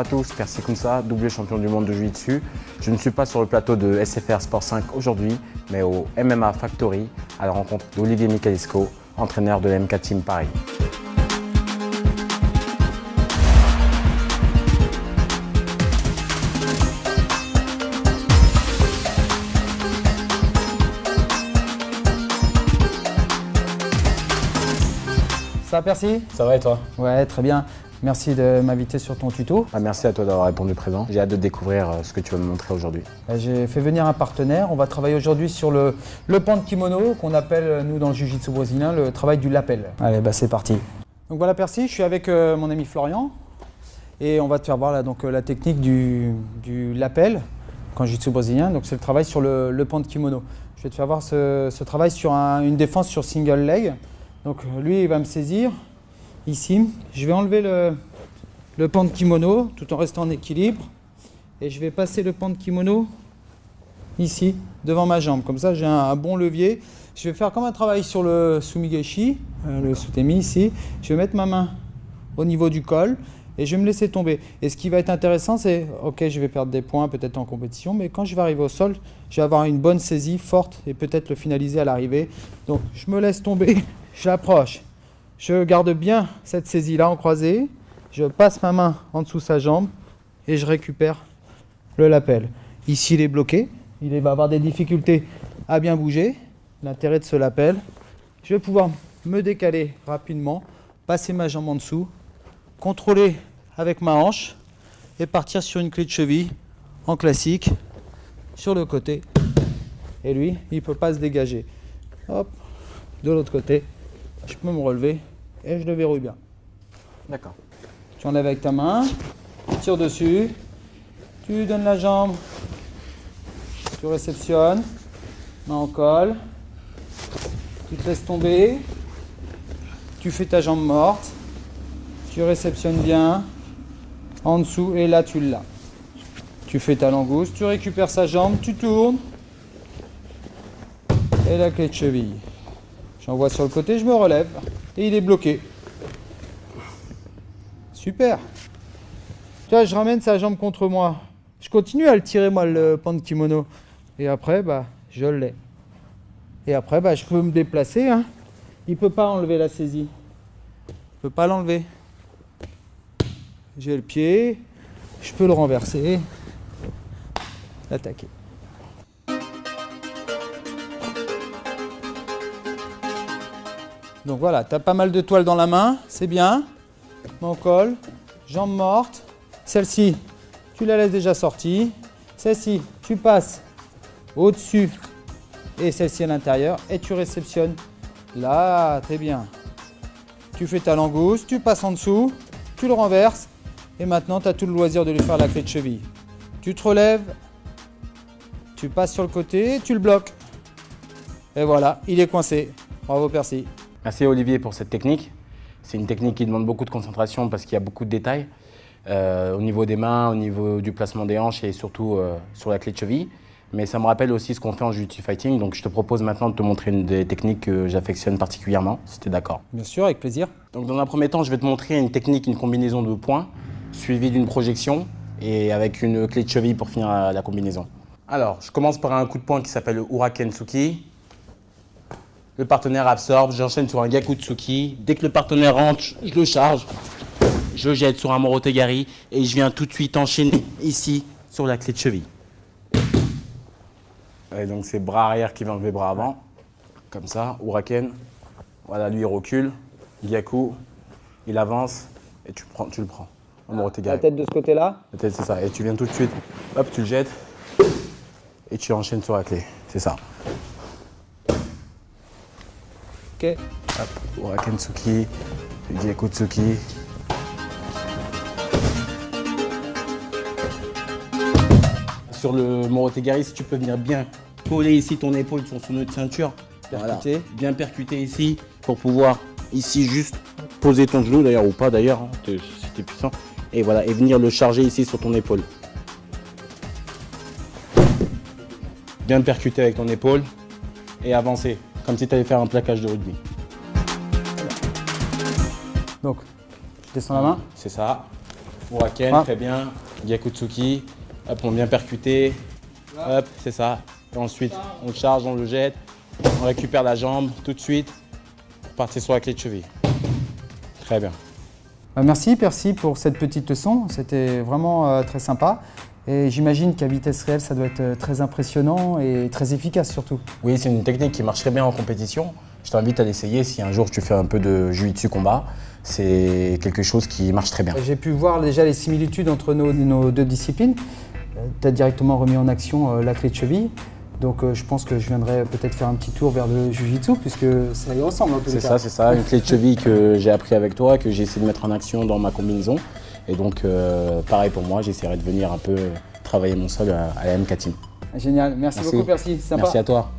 à tous, Percy Kounsa, double champion du monde de Jiu-Jitsu. Je ne suis pas sur le plateau de SFR Sport 5 aujourd'hui, mais au MMA Factory, à la rencontre d'Olivier Michalesco, entraîneur de la MK Team Paris. Ça va, Percy? Ça va et toi? Ouais, très bien. Merci de m'inviter sur ton tuto. Merci à toi d'avoir répondu présent. J'ai hâte de découvrir ce que tu vas me montrer aujourd'hui. J'ai fait venir un partenaire. On va travailler aujourd'hui sur le pan de kimono qu'on appelle, nous, dans le jiu-jitsu brésilien, le travail du lapel. Allez, bah c'est parti. Donc voilà, Percy, je suis avec mon ami Florian et on va te faire voir là, donc, la technique du lapel en jiu-jitsu brésilien. Donc c'est le travail sur le pan de kimono. Je vais te faire voir ce travail sur une défense sur single leg. Donc lui, il va me saisir ici. Je vais enlever le pan de kimono tout en restant en équilibre. Et je vais passer le pan de kimono ici, devant ma jambe. Comme ça, j'ai un bon levier. Je vais faire comme un travail sur le sumigeshi, le sutemi ici. Je vais mettre ma main au niveau du col et je vais me laisser tomber. Et ce qui va être intéressant, c'est, ok, je vais perdre des points peut-être en compétition, mais quand je vais arriver au sol, je vais avoir une bonne saisie forte et peut-être le finaliser à l'arrivée. Donc, je me laisse tomber. J'approche, je garde bien cette saisie-là en croisée, je passe ma main en dessous de sa jambe et je récupère le lapel. Ici, il est bloqué, il va avoir des difficultés à bien bouger. L'intérêt de ce lapel, je vais pouvoir me décaler rapidement, passer ma jambe en dessous, contrôler avec ma hanche et partir sur une clé de cheville en classique sur le côté. Et lui, il ne peut pas se dégager. Hop, de l'autre côté. Je peux me relever et je le verrouille bien. D'accord. Tu enlèves avec ta main, tu tires dessus, tu donnes la jambe, tu réceptionnes, main en col, tu te laisses tomber, tu fais ta jambe morte, tu réceptionnes bien, en dessous et là tu l'as. Tu fais ta langouste, tu récupères sa jambe, tu tournes et la clé de cheville. J'envoie sur le côté, je me relève et il est bloqué. Super. Tu vois, je ramène sa jambe contre moi. Je continue à le tirer, moi, le pan de kimono. Et après, bah, je l'ai. Et après, bah, je peux me déplacer. Hein. Il ne peut pas enlever la saisie. Il ne peut pas l'enlever. J'ai le pied. Je peux le renverser. L'attaquer. Donc voilà, tu as pas mal de toiles dans la main, c'est bien. Mon col, jambe morte. Celle-ci, tu la laisses déjà sortie. Celle-ci, tu passes au-dessus et celle-ci à l'intérieur et tu réceptionnes. Là, très bien. Tu fais ta langouste, tu passes en dessous, tu le renverses et maintenant tu as tout le loisir de lui faire la clé de cheville. Tu te relèves, tu passes sur le côté, tu le bloques. Et voilà, il est coincé. Bravo, Percy. Merci Olivier pour cette technique. C'est une technique qui demande beaucoup de concentration parce qu'il y a beaucoup de détails au niveau des mains, au niveau du placement des hanches et surtout sur la clé de cheville. Mais ça me rappelle aussi ce qu'on fait en Jiu-Jitsu Fighting. Donc je te propose maintenant de te montrer une des techniques que j'affectionne particulièrement, si tu es d'accord. Bien sûr, avec plaisir. Donc dans un premier temps, je vais te montrer une technique, une combinaison de points suivie d'une projection et avec une clé de cheville pour finir la combinaison. Alors, je commence par un coup de poing qui s'appelle le Urakentsuki. Le partenaire absorbe, j'enchaîne sur un Gyakutsuki. Dès que le partenaire rentre, je le charge. Je jette sur un Morotegari et je viens tout de suite enchaîner ici sur la clé de cheville. Et donc c'est bras arrière qui va enlever bras avant. Comme ça, Uraken. Voilà, lui il recule. Gyaku, il avance et tu le prends. La tête de ce côté-là. La tête, c'est ça. Et tu viens tout de suite, hop, tu le jettes et tu enchaînes sur la clé. C'est ça. Ok. Hop, Urakentsuki, Gyakutsuki. Sur le Morotegari, si tu peux venir bien coller ici ton épaule sur son nœud de ceinture. Percuter. Voilà. Bien percuter ici pour pouvoir ici juste poser ton genou d'ailleurs ou pas d'ailleurs, hein, si tu es puissant. Et voilà, et venir le charger ici sur ton épaule. Bien percuter avec ton épaule et avancer, comme si tu allais faire un plaquage de rugby. Donc, je descends la main. C'est ça. Uraken, Ah. très bien. Gyakutsuki. Hop, on vient percuter. Hop, c'est ça. Et ensuite, on le charge, on le jette. On récupère la jambe tout de suite pour partir sur la clé de cheville. Très bien. Merci Percy pour cette petite leçon, c'était vraiment très sympa. Et j'imagine qu'à vitesse réelle, ça doit être très impressionnant et très efficace surtout. Oui, c'est une technique qui marche très bien en compétition. Je t'invite à l'essayer si un jour tu fais un peu de jiu-jitsu combat. C'est quelque chose qui marche très bien. J'ai pu voir déjà les similitudes entre nos deux disciplines. Tu as directement remis en action la clé de cheville. Donc je pense que je viendrai peut-être faire un petit tour vers le jiu-jitsu puisque ça y ressemble en tous les cas. C'est ça, une clé de cheville que j'ai appris avec toi, que j'ai essayé de mettre en action dans ma combinaison. Et donc pareil pour moi, j'essaierai de venir un peu travailler mon sol à la MK Team. Génial, merci beaucoup Percy, sympa. Merci à toi.